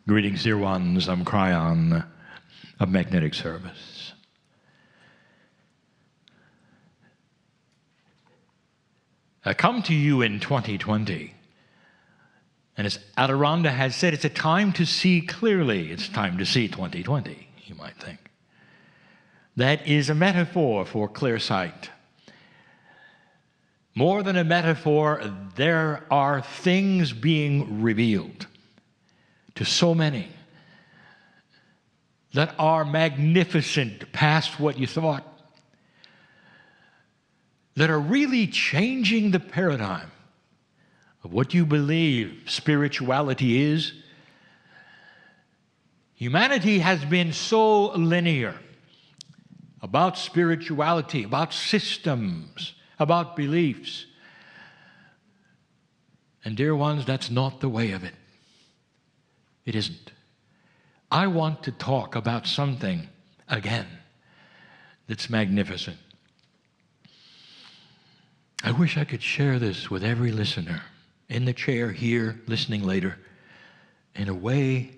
Greetings, dear ones. I'm Kryon of Magnetic Service. I come to you in 2020, and as Adirondha has said, it's a time to see clearly. It's time to see 2020, you might think. That is a metaphor for clear sight. More than a metaphor, there are things being revealed to so many that are magnificent past what you thought, that are really changing the paradigm of what you believe spirituality is. Humanity has been so linear about spirituality, about systems, about beliefs. And dear ones, that's not the way of it. It isn't. I want to talk about something, again, that's magnificent. I wish I could share this with every listener, in the chair here, listening later, in a way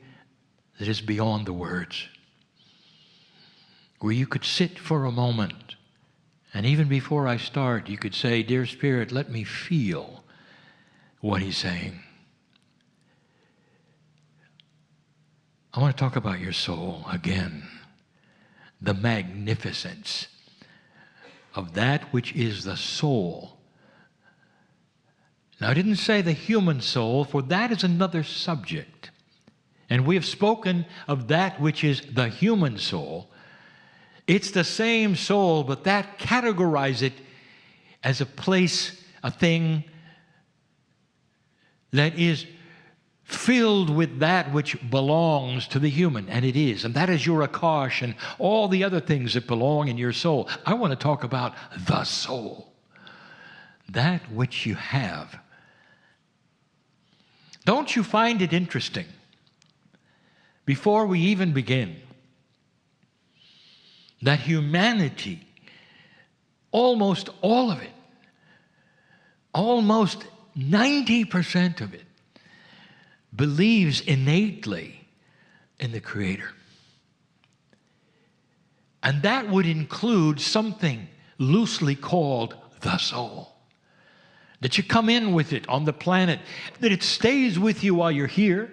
that is beyond the words, where you could sit for a moment, and even before I start, you could say, "Dear Spirit, let me feel what He's saying." I want to talk about your soul again, the magnificence of that which is the soul. Now, I didn't say the human soul, for that is another subject. And we have spoken of that which is the human soul. It's the same soul, but that categorize it as a place, a thing that is filled with that which belongs to the human, and it is. And that is your akash and all the other things that belong in your soul. I want to talk about the soul, that which you have. Don't you find it interesting, before we even begin, that humanity, almost all of it, almost 90% of it, believes innately in the Creator. And that would include something loosely called the soul. That you come in with it on the planet, that it stays with you while you're here,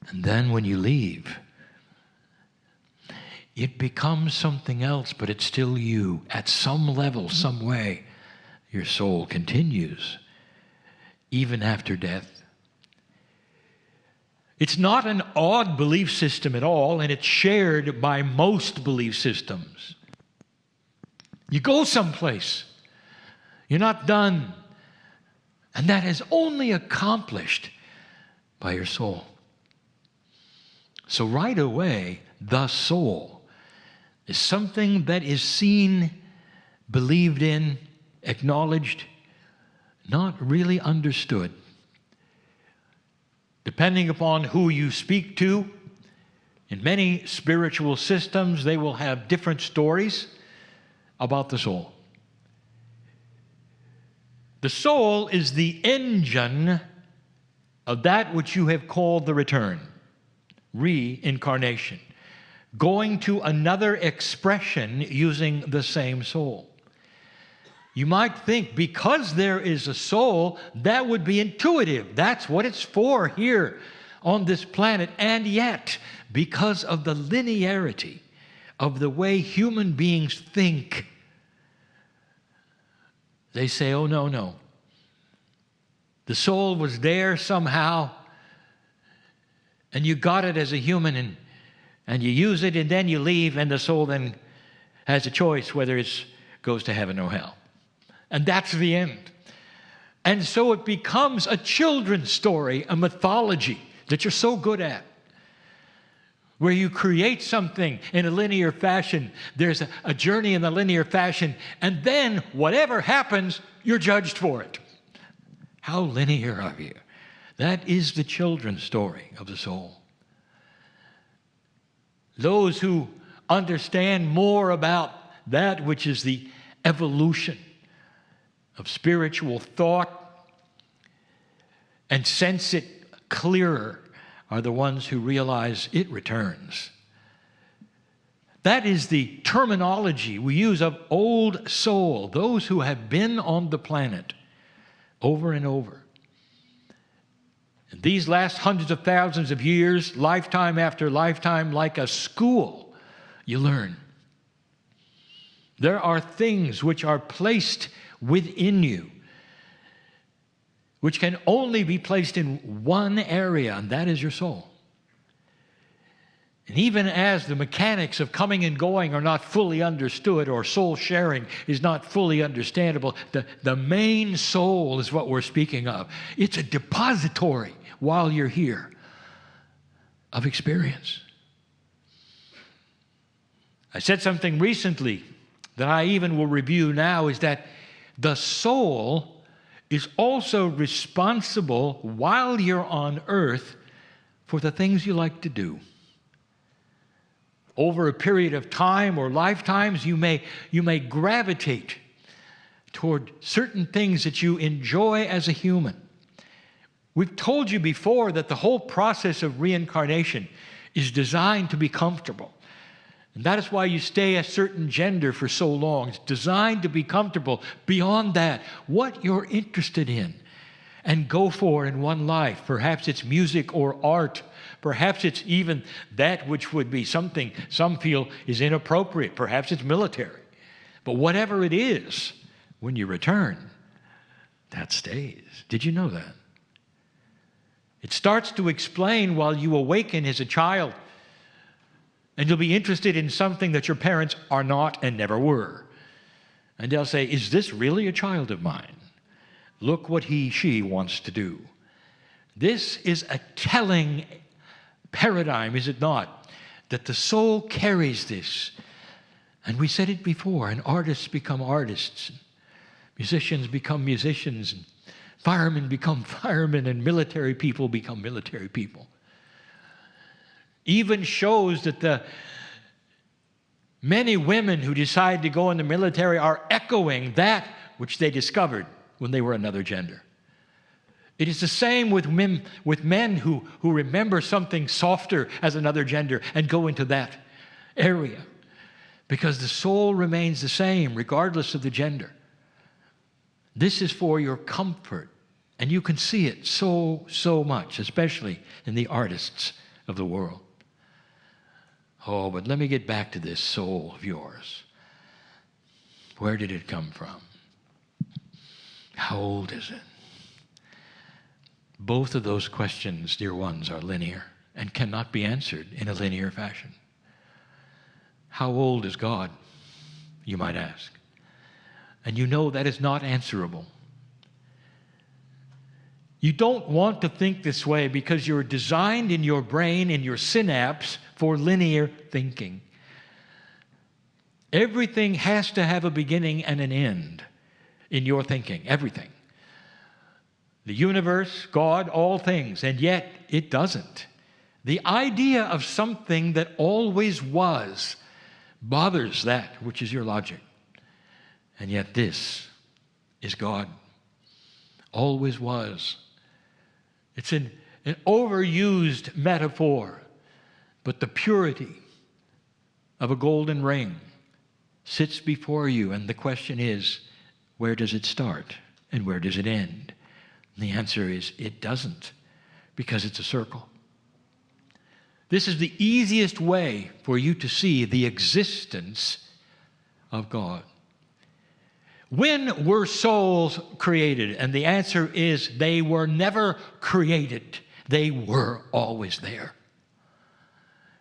and then when you leave, it becomes something else, but it's still you. At some level, some way, your soul continues, even after death. It's not an odd belief system at all, and it's shared by most belief systems. You go someplace, you're not done, and that is only accomplished by your soul. So right away, the soul is something that is seen, believed in, acknowledged, not really understood. Depending upon who you speak to, in many spiritual systems, they will have different stories about the soul. The soul is the engine of that which you have called the return, reincarnation, going to another expression using the same soul. You might think because there is a soul, that would be intuitive. That's what it's for here on this planet. And yet, because of the linearity of the way human beings think, they say, oh, no. The soul was there somehow, and you got it as a human, and you use it, and then you leave, and the soul then has a choice whether it goes to heaven or hell. And that's the end. And so it becomes a children's story, a mythology that you're so good at, where you create something in a linear fashion. There's a journey in the linear fashion, and then whatever happens, you're judged for it. How linear are you? That is the children's story of the soul. Those who understand more about that which is the evolution of spiritual thought and sense it clearer are the ones who realize it returns. That is the terminology we use of old soul, those who have been on the planet over and over. And these last hundreds of thousands of years, lifetime after lifetime, like a school, you learn. There are things which are placed within you, which can only be placed in one area, and that is your soul. And even as the mechanics of coming and going are not fully understood, or soul sharing is not fully understandable, the main soul is what we're speaking of. It's a depository while you're here of experience. I said something recently that I even will review now, is that the soul is also responsible while you're on earth for the things you like to do. Over a period of time or lifetimes, you may gravitate toward certain things that you enjoy as a human. We've told you before that the whole process of reincarnation is designed to be comfortable. And that is why you stay a certain gender for so long. It's designed to be comfortable. Beyond that, what you're interested in and go for in one life. Perhaps it's music or art. Perhaps it's even that which would be something some feel is inappropriate. Perhaps it's military. But whatever it is, when you return, that stays. Did you know that? It starts to explain while you awaken as a child. And you'll be interested in something that your parents are not and never were. And they'll say, is this really a child of mine? Look what she wants to do. This is a telling paradigm, is it not? That the soul carries this. And we said it before, and artists become artists. Musicians become musicians. And firemen become firemen, and military people become military people. Even shows that the many women who decide to go in the military are echoing that which they discovered when they were another gender. It is the same with men who remember something softer as another gender and go into that area, because the soul remains the same regardless of the gender. This is for your comfort, and you can see it so much, especially in the artists of the world. Oh, but let me get back to this soul of yours. Where did it come from? How old is it? Both of those questions, dear ones, are linear and cannot be answered in a linear fashion. How old is God, you might ask? And you know that is not answerable. You don't want to think this way because you're designed in your brain, in your synapse, for linear thinking. Everything has to have a beginning and an end in your thinking, everything. The universe, God, all things, and yet it doesn't. The idea of something that always was bothers that which is your logic. And yet this is God. Always was. It's an overused metaphor, but the purity of a golden ring sits before you, and the question is, where does it start and where does it end? And the answer is, it doesn't, because it's a circle. This is the easiest way for you to see the existence of God. When were souls created? And the answer is, they were never created. They were always there.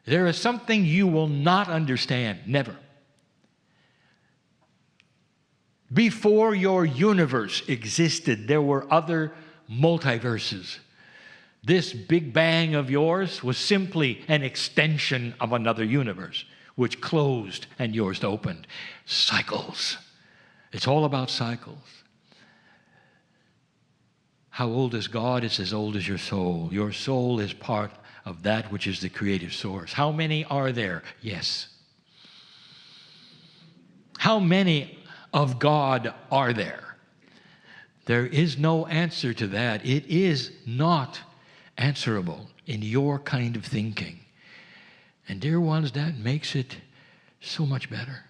There is something you will not understand, never. Before your universe existed, there were other multiverses. This Big Bang of yours was simply an extension of another universe, which closed and yours opened. Cycles. It's all about cycles. How old is God? It's as old as your soul. Your soul is part of that which is the creative source. How many are there? Yes. How many of God are there? There is no answer to that. It is not answerable in your kind of thinking. And dear ones, that makes it so much better.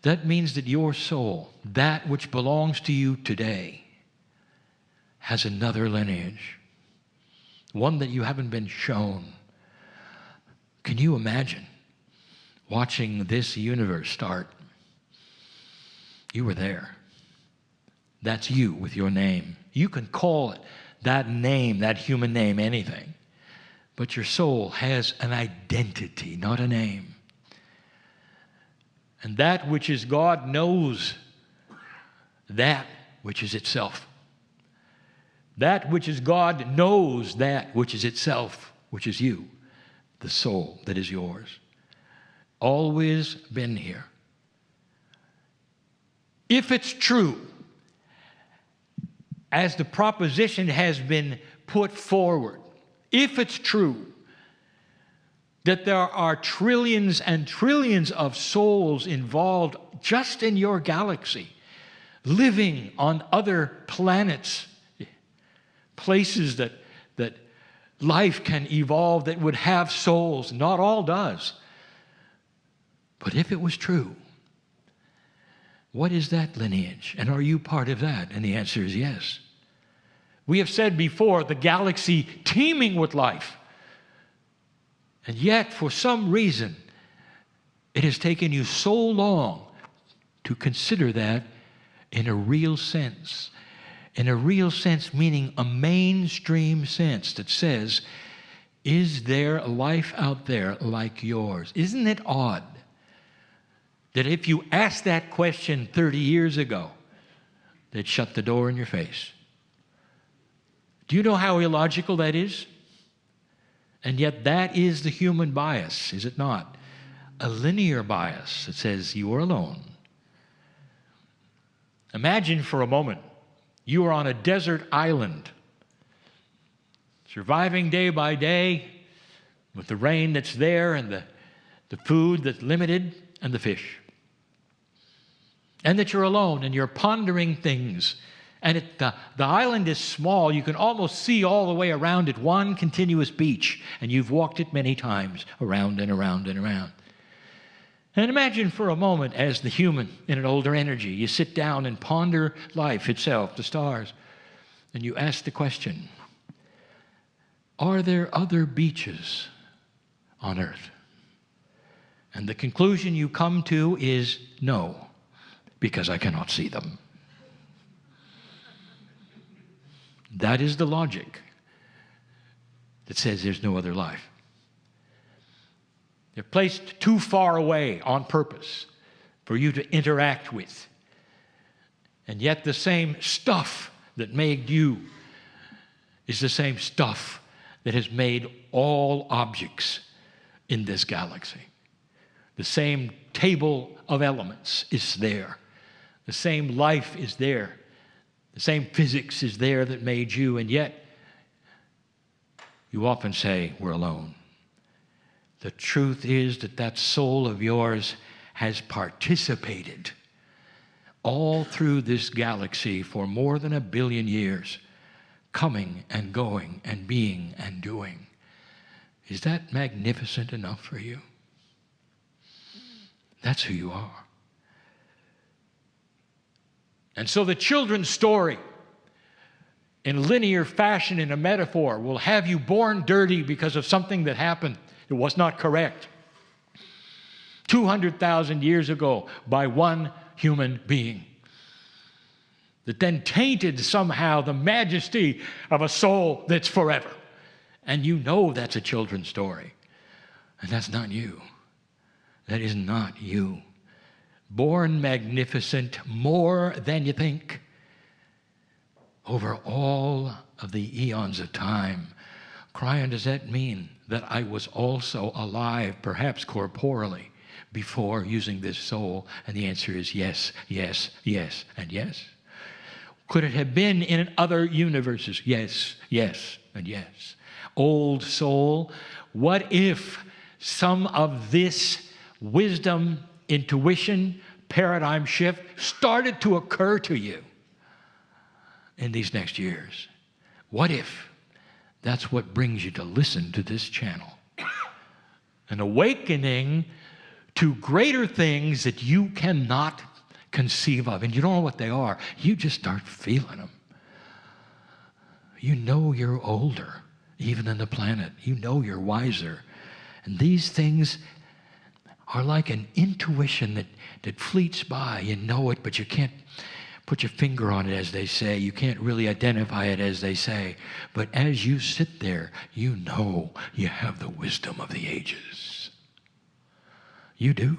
That means that your soul, that which belongs to you today, has another lineage, one that you haven't been shown. Can you imagine watching this universe start? You were there. That's you with your name. You can call it that name, that human name, anything. But your soul has an identity, not a name. And that which is God knows that which is itself. That which is God knows that which is itself, which is you, the soul that is yours. Always been here. If it's true, as the proposition has been put forward, if it's true that there are trillions and trillions of souls involved just in your galaxy, living on other planets, places that life can evolve that would have souls. Not all does. But if it was true, what is that lineage? And are you part of that? And the answer is yes. We have said before, the galaxy teeming with life. And yet, for some reason, it has taken you so long to consider that in a real sense. In a real sense, meaning a mainstream sense that says, is there life out there like yours? Isn't it odd that if you asked that question 30 years ago, they'd shut the door in your face? Do you know how illogical that is? And yet that is the human bias, is it not? A linear bias that says you are alone. Imagine for a moment you are on a desert island, surviving day by day with the rain that's there and the food that's limited and the fish. And that you're alone and you're pondering things. And the island is small. You can almost see all the way around it, one continuous beach. And you've walked it many times, around and around and around. And imagine for a moment, as the human in an older energy, you sit down and ponder life itself, the stars. And you ask the question, are there other beaches on Earth? And the conclusion you come to is no, because I cannot see them. That is the logic that says there's no other life. They're placed too far away on purpose for you to interact with. And yet the same stuff that made you is the same stuff that has made all objects in this galaxy. The same table of elements is there. The same life is there. The same physics is there that made you, and yet you often say, we're alone. The truth is that that soul of yours has participated all through this galaxy for more than 1 billion years, coming and going and being and doing. Is that magnificent enough for you? That's who you are. And so the children's story, in linear fashion, in a metaphor, will have you born dirty because of something that happened. It was not correct. 200,000 years ago by one human being. That then tainted somehow the majesty of a soul that's forever. And you know that's a children's story. And that's not you. That is not you. Born magnificent more than you think. Over all of the eons of time. Kryon, does that mean that I was also alive, perhaps corporally, before using this soul? And the answer is yes, yes, yes, and yes. Could it have been in other universes? Yes, yes, and yes. Old soul, what if some of this wisdom, intuition, paradigm shift started to occur to you in these next years? What if that's what brings you to listen to this channel? An awakening to greater things that you cannot conceive of. And you don't know what they are. You just start feeling them. You know you're older, even than the planet. You know you're wiser. And these things are like an intuition that fleets by. You know it, but you can't put your finger on it, as they say. You can't really identify it, as they say. But as you sit there, you know you have the wisdom of the ages. You do.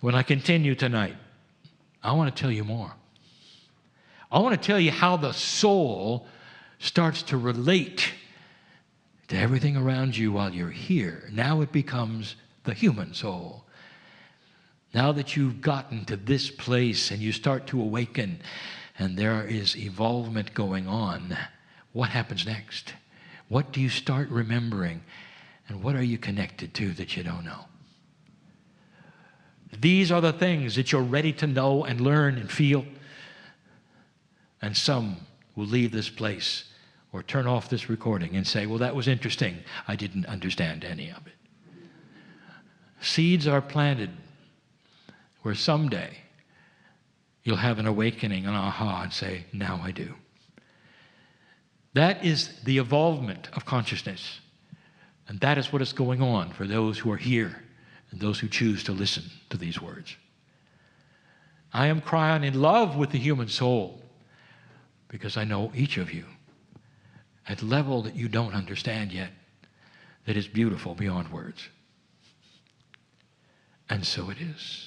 When I continue tonight, I want to tell you more. I want to tell you how the soul starts to relate to everything around you while you're here. Now it becomes the human soul. Now that you've gotten to this place and you start to awaken and there is evolvement going on, what happens next? What do you start remembering? And what are you connected to that you don't know? These are the things that you're ready to know and learn and feel. And some will leave this place or turn off this recording and say, well, that was interesting. I didn't understand any of it. Seeds are planted where someday you'll have an awakening, an aha, and say, now I do. That is the evolvement of consciousness. And that is what is going on for those who are here and those who choose to listen to these words. I am Kryon, in love with the human soul, because I know each of you at a level that you don't understand yet, that is beautiful beyond words. And so it is.